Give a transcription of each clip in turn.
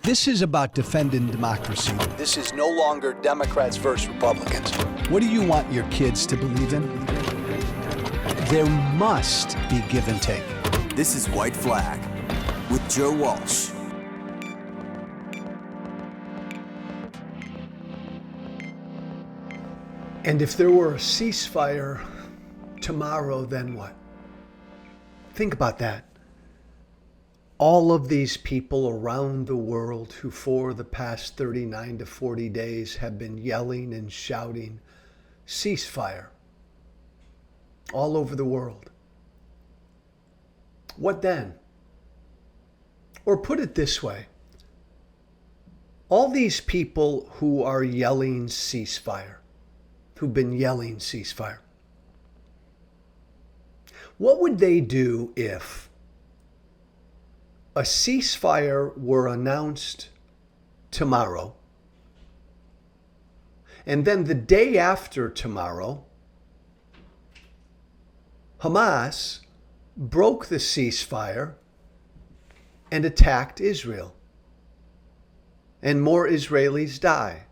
This is about defending democracy. This is no longer Democrats versus Republicans. What do you want your kids to believe in? There must be give and take. This is White Flag with Joe Walsh. And if there were a ceasefire tomorrow, then what? Think about that. All of these people around the world who for the past 39 to 40 days have been yelling and shouting, ceasefire, all over the world. What then? Or put it this way, all these people who are yelling ceasefire, who've been yelling ceasefire, what would they do if a ceasefire were announced tomorrow, and then the day after tomorrow, Hamas broke the ceasefire and attacked Israel, and more Israelis die?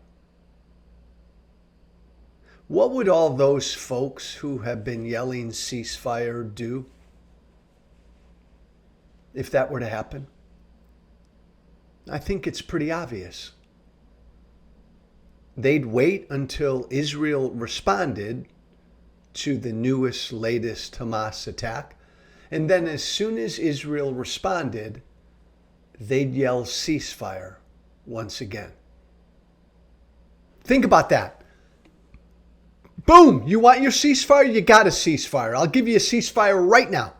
What would all those folks who have been yelling ceasefire do if that were to happen? I think it's pretty obvious. They'd wait until Israel responded to the newest, latest Hamas attack, and then as soon as Israel responded, they'd yell ceasefire once again. Think about that. Boom! You want your ceasefire? You got a ceasefire. I'll give you a ceasefire right now.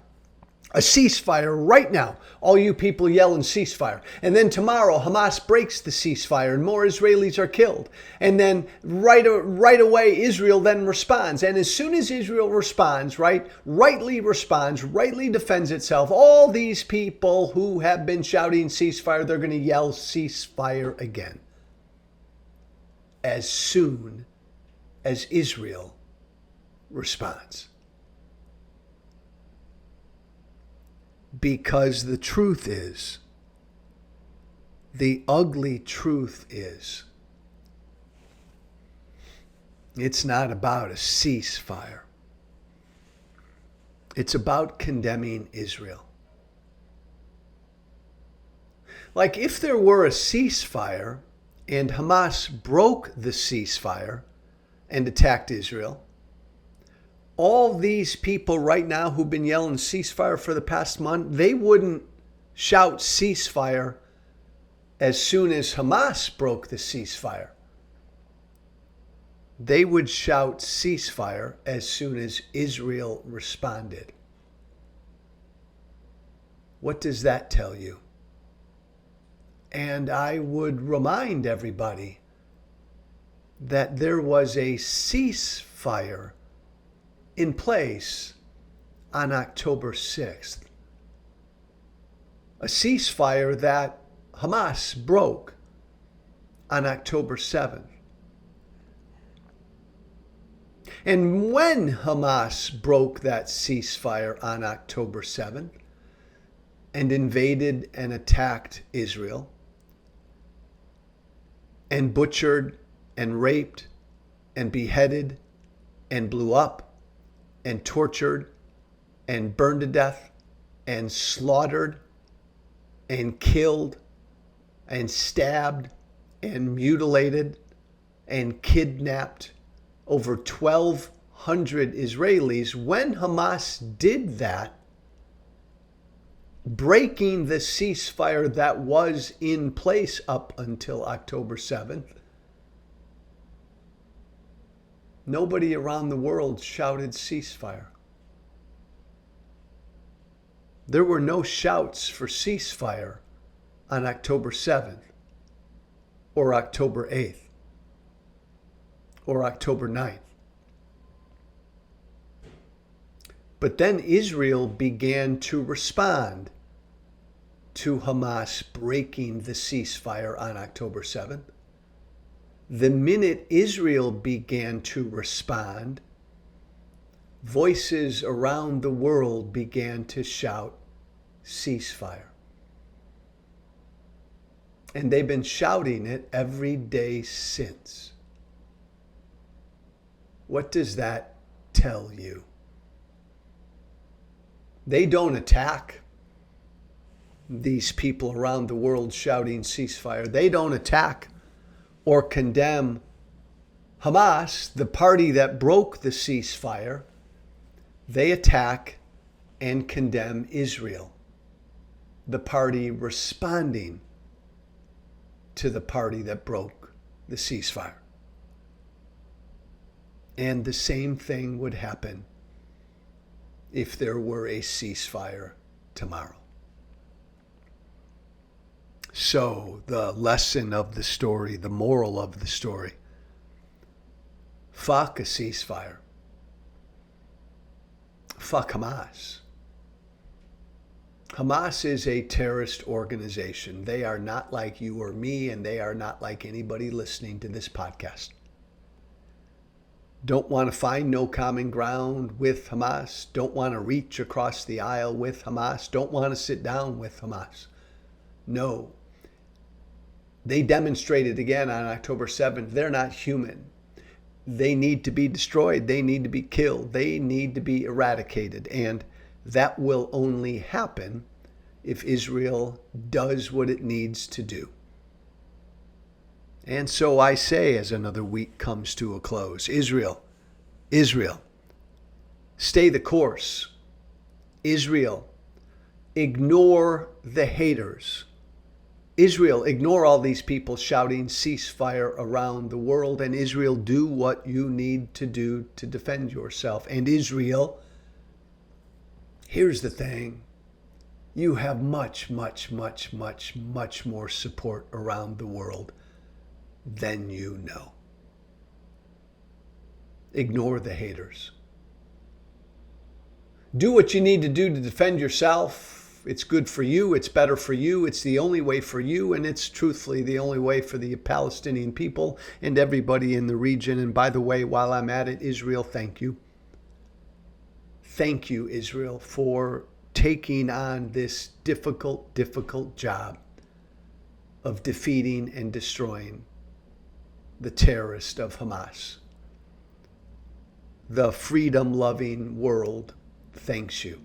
A ceasefire right now. All you people yelling ceasefire. And then tomorrow, Hamas breaks the ceasefire and more Israelis are killed. And then right away, Israel then responds. And as soon as Israel responds, rightly defends itself, all these people who have been shouting ceasefire, they're going to yell ceasefire again. As soon as Israel responds. Because the truth is, the ugly truth is, it's not about a ceasefire. It's about condemning Israel. Like if there were a ceasefire and Hamas broke the ceasefire and attacked Israel, all these people right now who've been yelling ceasefire for the past month, they wouldn't shout ceasefire as soon as Hamas broke the ceasefire. They would shout ceasefire as soon as Israel responded. What does that tell you? And I would remind everybody that there was a ceasefire in place on October 6th. A ceasefire that Hamas broke on October 7th. And when Hamas broke that ceasefire on October 7th and invaded and attacked Israel and butchered and raped and beheaded and blew up and tortured and burned to death and slaughtered and killed and stabbed and mutilated and kidnapped over 1,200 Israelis, when Hamas did that, breaking the ceasefire that was in place up until October 7th, nobody around the world shouted ceasefire. There were no shouts for ceasefire on October 7th or October 8th or October 9th. But then Israel began to respond to Hamas breaking the ceasefire on October 7th. The minute Israel began to respond, voices around the world began to shout ceasefire. And they've been shouting it every day since. What does that tell you? They don't attack these people around the world shouting ceasefire. They don't attack or condemn Hamas, the party that broke the ceasefire. They attack and condemn Israel, the party responding to the party that broke the ceasefire. And the same thing would happen if there were a ceasefire tomorrow. So the lesson of the story, the moral of the story, fuck a ceasefire. Fuck Hamas. Hamas is a terrorist organization. They are not like you or me, and they are not like anybody listening to this podcast. Don't want to find no common ground with Hamas. Don't want to reach across the aisle with Hamas. Don't want to sit down with Hamas. No. They demonstrated again on October 7th, they're not human. They need to be destroyed. They need to be killed. They need to be eradicated. And that will only happen if Israel does what it needs to do. And so I say, as another week comes to a close, Israel, stay the course. Israel, ignore the haters. Israel, ignore all these people shouting ceasefire around the world. And Israel, do what you need to do to defend yourself. And Israel, here's the thing. You have much, much, much, much, much more support around the world than you know. Ignore the haters. Do what you need to do to defend yourself. It's good for you. It's better for you. It's the only way for you. And it's truthfully the only way for the Palestinian people and everybody in the region. And by the way, while I'm at it, Israel, thank you. Thank you, Israel, for taking on this difficult, difficult job of defeating and destroying the terrorist of Hamas. The freedom-loving world thanks you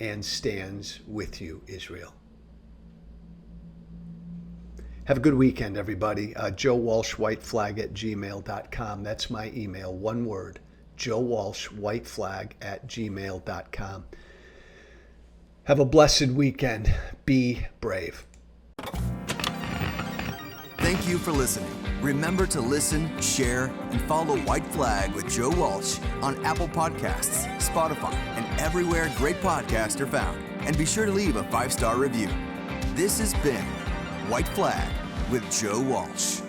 and stands with you, Israel. Have a good weekend, everybody. Joe Walsh, whiteflag@gmail.com. That's my email. One word, Joe Walsh, whiteflag@gmail.com. Have a blessed weekend. Be brave. Thank you for listening. Remember to listen, share, and follow White Flag with Joe Walsh on Apple Podcasts, Spotify, and everywhere great podcasts are found. And be sure to leave a 5-star review. This has been White Flag with Joe Walsh.